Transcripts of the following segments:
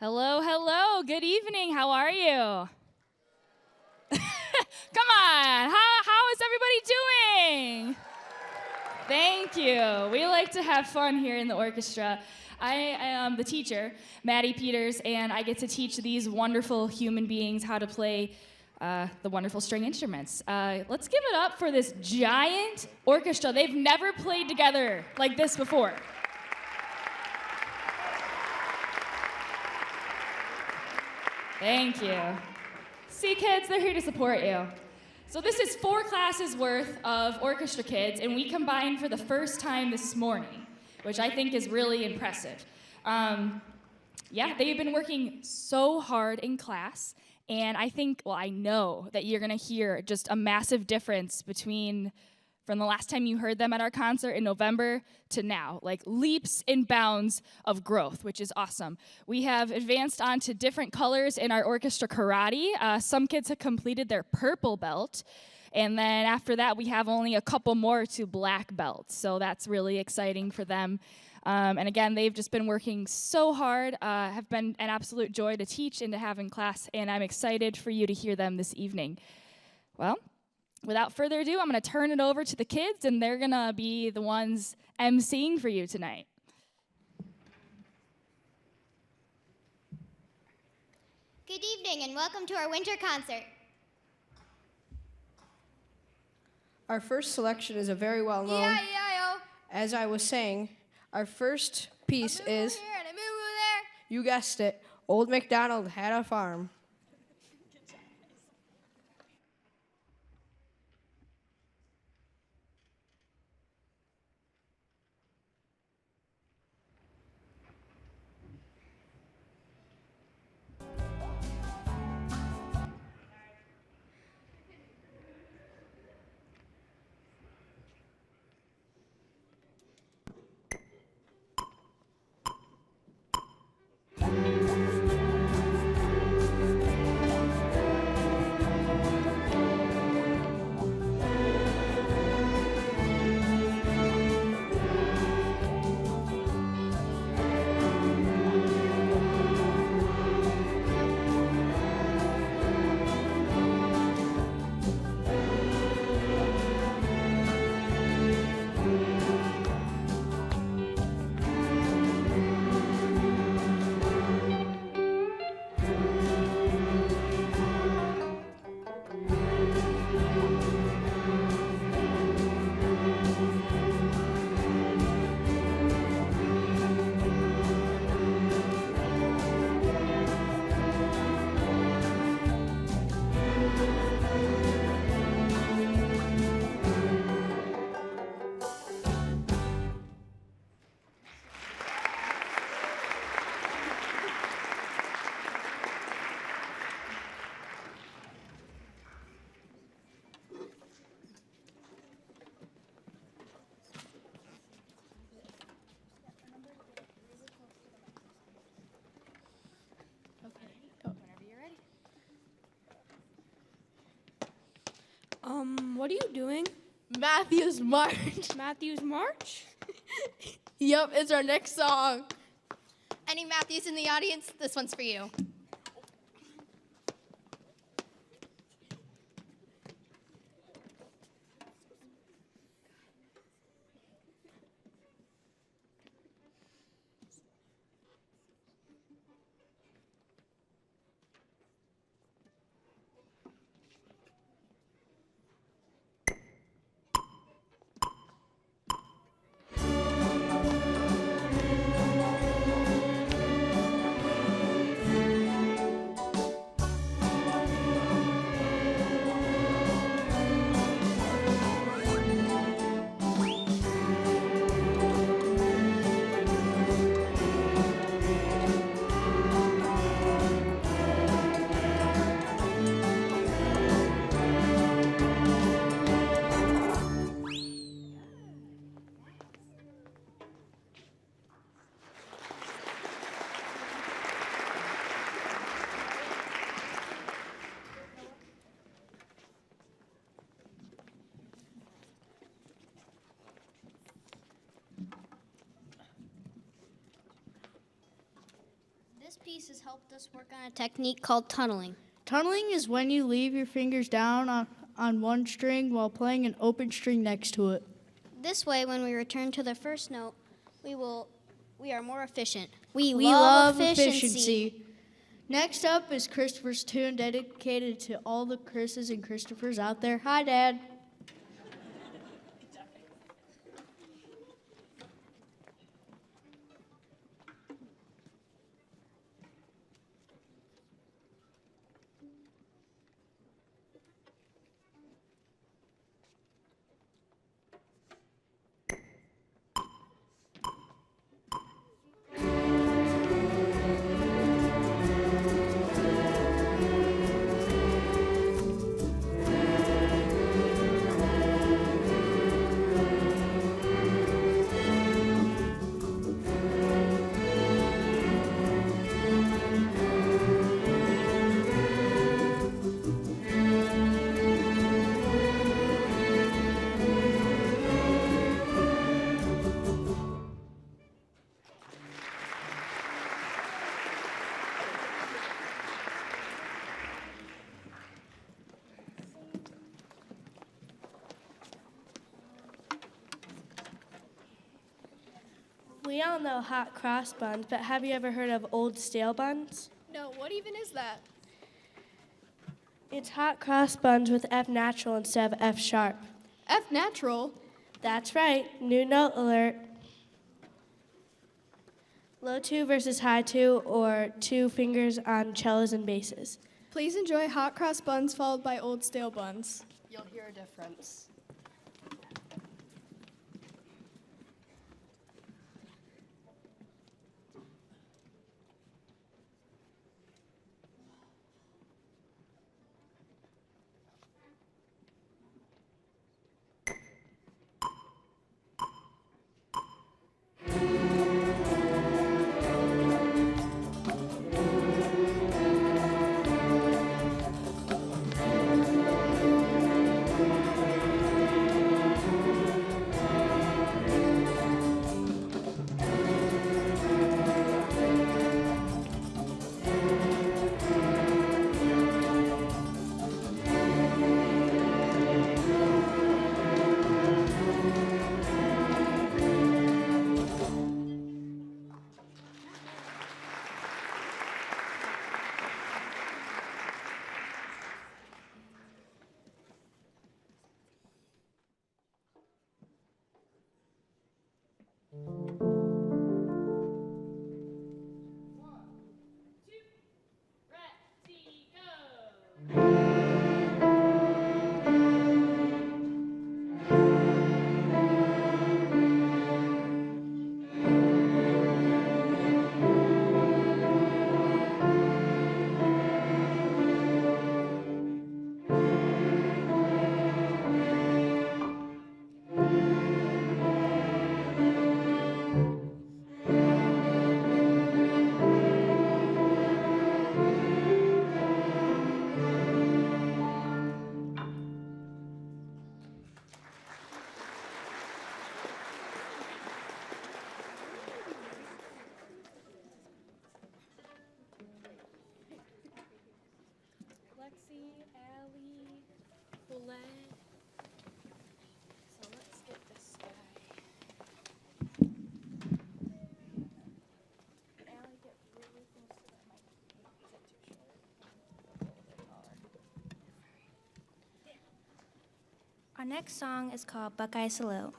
Hello, hello. Good evening. How are you? Come on. How is everybody doing? Thank you. We like to have fun here in the orchestra. I am the teacher, Maddie Peters, and I get to teach these wonderful human beings how to play the wonderful string instruments. Let's give it up for this giant orchestra. They've never played together like this before. Thank you. See, kids, they're here to support you. So this is 4 classes worth of orchestra kids, and we combined for the first time this morning, which I think is really impressive. They've been working so hard in class, and I know that you're gonna hear just a massive difference from the last time you heard them at our concert in November to now, like leaps and bounds of growth, which is awesome. We have advanced on to different colors in our orchestra karate. Some kids have completed their purple belt, and then after that, we have only a couple more to black belts, so that's really exciting for them. And again, they've just been working so hard, have been an absolute joy to teach and to have in class, and I'm excited for you to hear them this evening. Well, without further ado, I'm going to turn it over to the kids, and they're going to be the ones emceeing for you tonight. Good evening, and welcome to our winter concert. Our first selection is a very well-known, E-I-E-I-O. as I was saying, our first piece is, Here and a moo-moo there. you guessed it, Old MacDonald Had a Farm. What are you doing? Matthew's March. Matthew's March? Yep, it's our next song. Any Matthews in the audience? This one's for you. This piece has helped us work on a technique called tunneling. Tunneling is when you leave your fingers down on one string while playing an open string next to it. This way, when we return to the first note, we are more efficient. We love efficiency. efficiency. Next up is Christopher's tune dedicated to all the Chris's and Christophers out there. Hi, Dad. We all know hot cross buns, but have you ever heard of old stale buns? No, what even is that? It's hot cross buns with F natural instead of F sharp. F natural. That's right, new note alert. Low two versus high two, or two fingers on cellos and basses. Please enjoy hot cross buns followed by old stale buns. You'll hear a difference. So let's get this guy. Allie, get really close to that mic. Is it too short? A little bit taller. Our next song is called Buckeye Salute.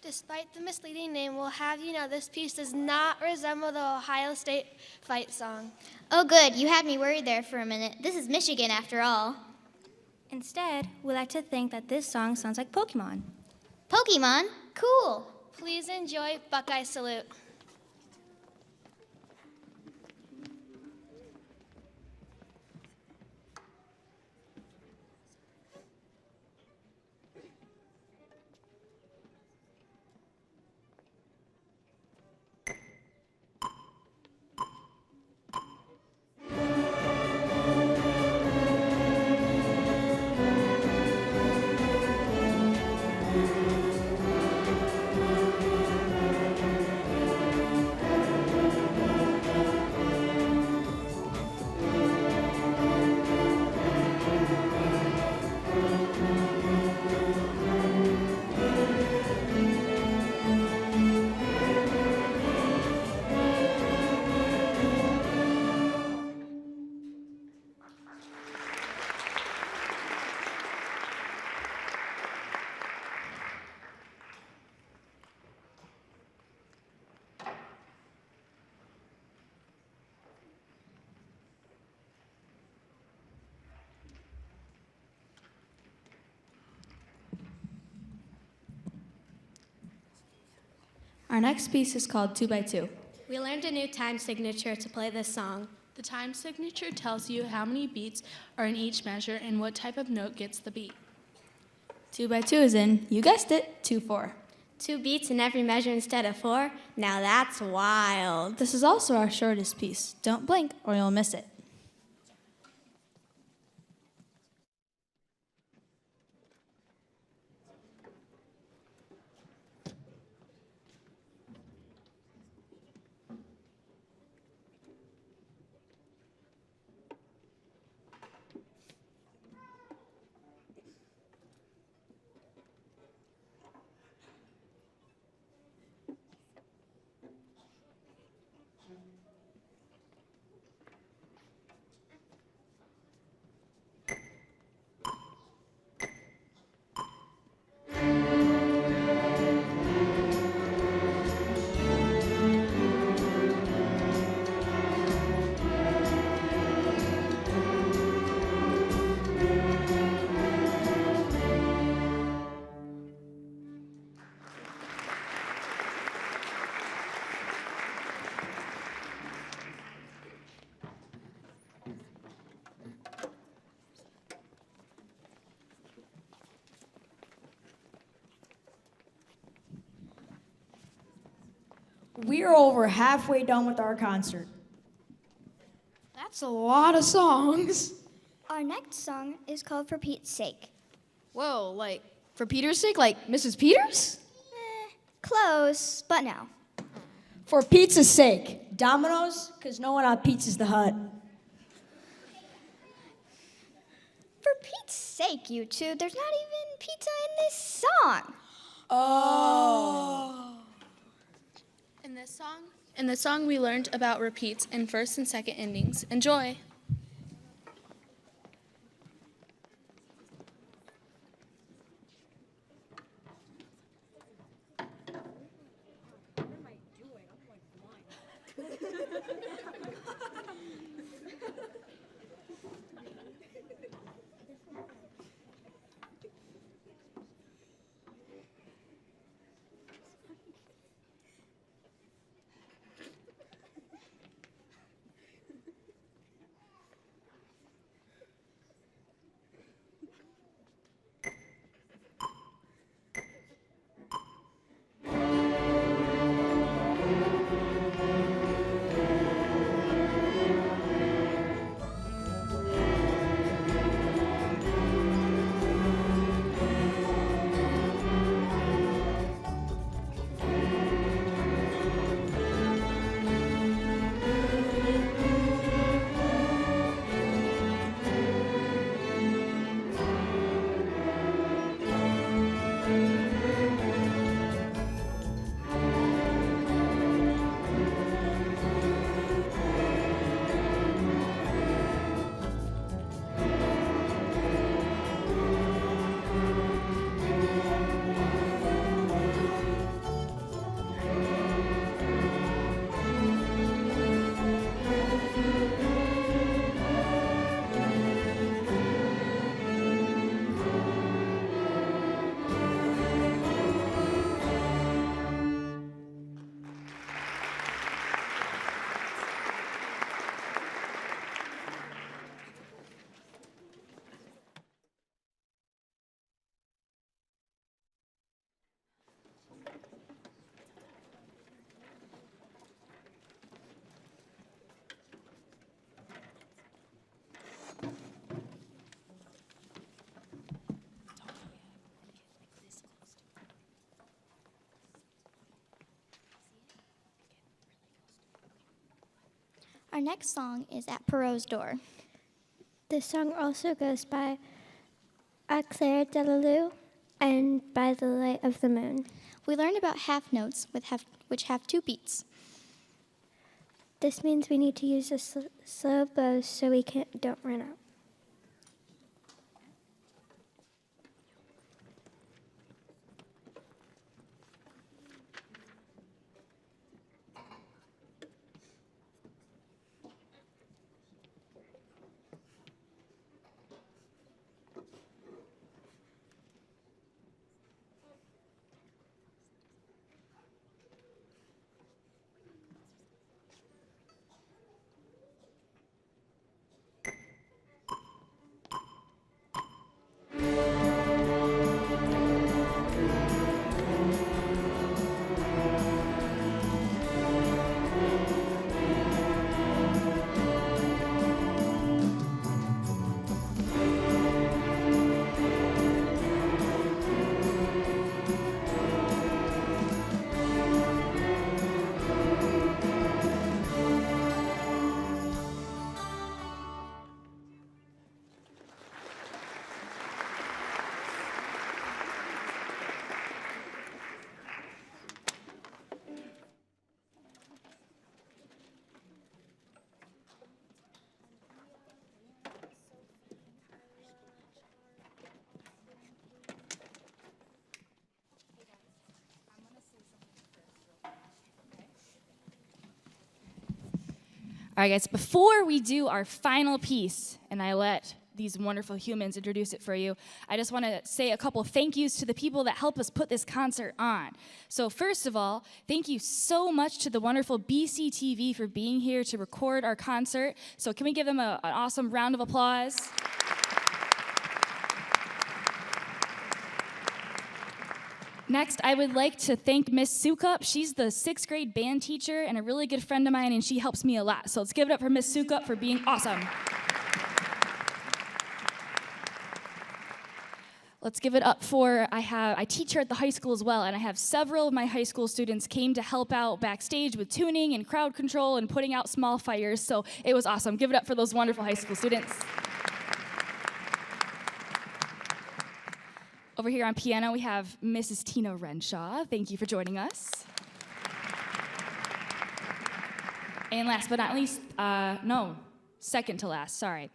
Despite the misleading name, we'll have you know this piece does not resemble the Ohio State fight song. Oh, good. You had me worried there for a minute. This is Michigan, after all. Instead, we like to think that this song sounds like Pokemon. Pokemon? Cool. Please enjoy Buckeye Salute. Our next piece is called 2 by 2. We learned a new time signature to play this song. The time signature tells you how many beats are in each measure and what type of note gets the beat. 2 by 2 is in, you guessed it, 2/4. 2 beats in every measure instead of 4? Now that's wild. This is also our shortest piece. Don't blink or you'll miss it. We're over halfway done with our concert. That's a lot of songs. Our next song is called For Pete's Sake. Whoa, like for Peter's sake, like Mrs. Peters? Close, but no. For pizza's sake, Domino's, because no one on Pizza's the Hut. For Pete's sake, you two, there's not even pizza in this song. Oh. In this song, we learned about repeats in first and second endings. Enjoy. Our next song is At Perot's Door. This song also goes by A Claire de la Lune and By the Light of the Moon. We learned about half notes which have 2 beats. This means we need to use the slow bows so we don't run out. All right, guys, before we do our final piece, and I let these wonderful humans introduce it for you, I just want to say a couple thank yous to the people that help us put this concert on. So first of all, thank you so much to the wonderful BCTV for being here to record our concert. So can we give them an awesome round of applause? Next, I would like to thank Miss Sukup. She's the 6th grade band teacher and a really good friend of mine, and she helps me a lot. So let's give it up for Miss Sukup for being awesome. Let's give it up for, I teach here at the high school as well, and I have several of my high school students came to help out backstage with tuning and crowd control and putting out small fires, so it was awesome. Give it up for those wonderful high school students. Over here on piano, we have Mrs. Tina Renshaw. Thank you for joining us. And last but not least, second to last, sorry.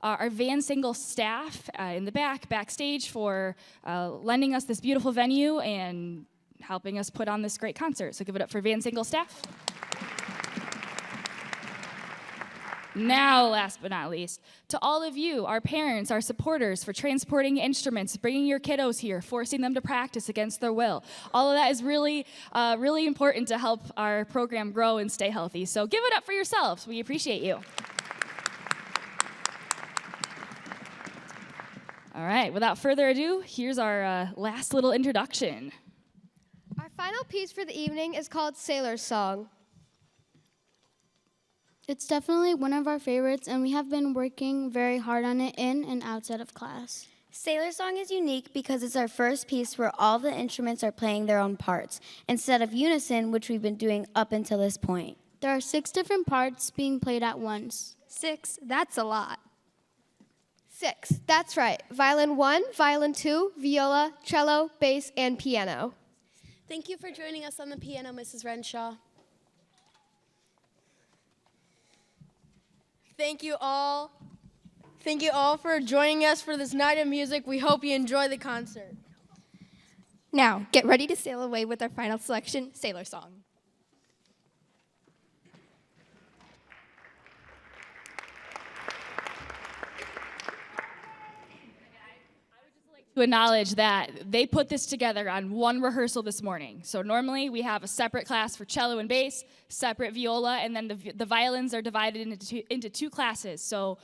Our Van Single staff in the backstage for lending us this beautiful venue and helping us put on this great concert. So give it up for Van Single staff. Now, last but not least, to all of you, our parents, our supporters, for transporting instruments, bringing your kiddos here, forcing them to practice against their will. All of that is really, really important to help our program grow and stay healthy. So give it up for yourselves. We appreciate you. All right, without further ado, here's our last little introduction. Our final piece for the evening is called Sailor's Song. It's definitely one of our favorites, and we have been working very hard on it in and outside of class. Sailor Song is unique because it's our first piece where all the instruments are playing their own parts, instead of unison, which we've been doing up until this point. There are 6 different parts being played at once. 6, that's a lot. 6, that's right. Violin 1, violin 2, viola, cello, bass, and piano. Thank you for joining us on the piano, Mrs. Renshaw. Thank you all. Thank you all for joining us for this night of music. We hope you enjoy the concert. Now, get ready to sail away with our final selection, Sailor Song. To acknowledge that they put this together on one rehearsal this morning. So normally we have a separate class for cello and bass, separate viola, and then the violins are divided into two classes. So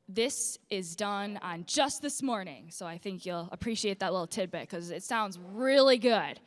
this is done on just this morning. So I think you'll appreciate that little tidbit because it sounds really good.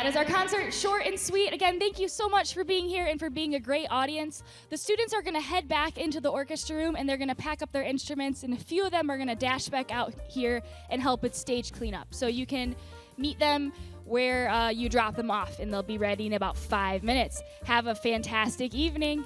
that is our concert, short and sweet. Again, thank you so much for being here and for being a great audience. The students are going to head back into the orchestra room and they're going to pack up their instruments, and a few of them are going to dash back out here and help with stage cleanup. So you can meet them where you drop them off, and they'll be ready in about 5 minutes. Have a fantastic evening.